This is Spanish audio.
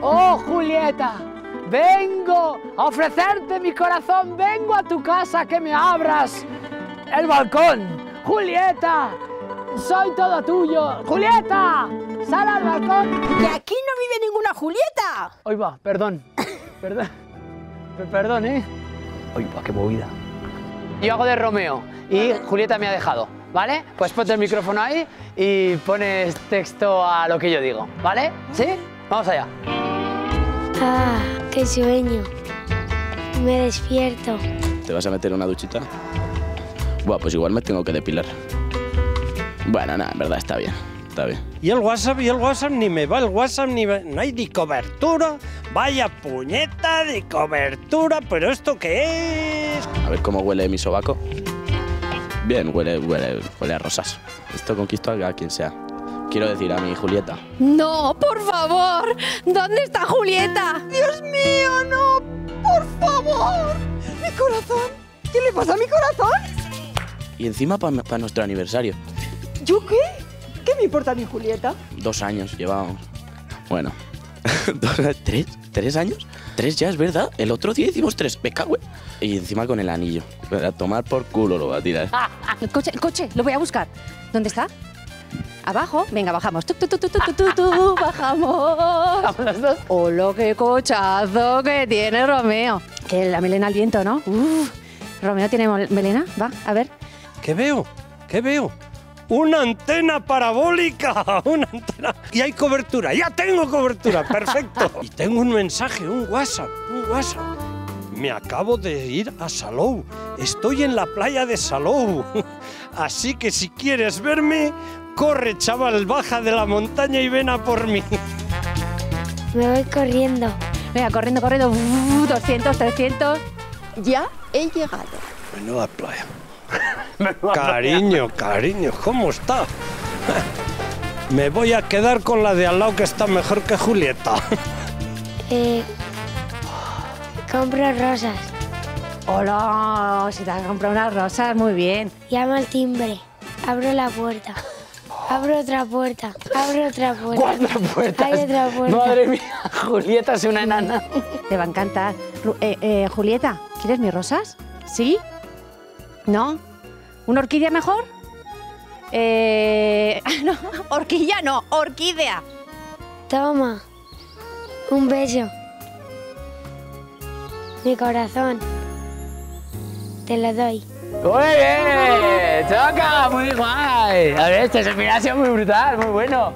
Oh, Julieta, vengo a ofrecerte mi corazón, vengo a tu casa que me abras el balcón. Julieta, soy todo tuyo. Julieta, sal al balcón. ¡Que aquí no vive ninguna Julieta! Hoy va, perdón, perdón, ¿eh? Hoy va, qué movida. Yo hago de Romeo y Julieta me ha dejado, ¿vale? Pues ponte el micrófono ahí y pones texto a lo que yo digo, ¿vale? ¿Sí? Vamos allá. Ah, qué sueño. Me despierto. ¿Te vas a meter una duchita? Buah, pues igual me tengo que depilar. Bueno, nada, en verdad está bien, está bien. Y el WhatsApp ni me va el WhatsApp, no hay ni cobertura. Vaya puñeta de cobertura, ¿pero esto qué es? A ver cómo huele mi sobaco. Bien, huele a rosas. Esto conquisto a quien sea. Quiero decir, a mi Julieta. ¡No, por favor! ¿Dónde está Julieta? ¡Dios mío, no! ¡Por favor! ¡Mi corazón! ¿Qué le pasa a mi corazón? Y encima para nuestro aniversario. ¿Yo qué? ¿Qué me importa a mi Julieta? 2 años llevábamos. Bueno, 3 años. 3 ya, es verdad. El otro día hicimos 3. Me cago en... Y encima con el anillo. A tomar por culo lo va a tirar. El coche, lo voy a buscar. ¿Dónde está? ¿Abajo? Venga, bajamos. Bajamos. ¿Vamos los dos? ¡Hola, qué cochazo que tiene Romeo! Que la melena al viento, ¿no? ¿Romeo tiene melena? Va, a ver. ¿Qué veo? ¿Qué veo? ¡Una antena parabólica! ¡Una antena! Y hay cobertura. ¡Ya tengo cobertura! ¡Perfecto! Y tengo un mensaje, un WhatsApp. Me acabo de ir a Salou. Estoy en la playa de Salou. Así que si quieres verme, corre, chaval, baja de la montaña y ven a por mí. Me voy corriendo. Venga, corriendo. 200, 300. Ya he llegado. Menuda playa. Cariño, ¿cómo está? Me voy a quedar con la de al lado que está mejor que Julieta. Compro rosas. Hola, si te has comprado unas rosas, muy bien. Llamo al timbre. Abro la puerta. Abro otra puerta. Abro otra puerta. 4 puertas. Hay otra puerta. Madre mía, Julieta es una enana. Te va a encantar. Julieta, ¿quieres mis rosas? ¿Sí? ¿No? ¿Una orquídea mejor? No, horquilla no, orquídea. Toma. Un beso. Mi corazón. Te lo doy. ¡Muy bien! ¡Toca! ¡Muy guay! A ver, este es un gimnasio muy brutal, muy bueno.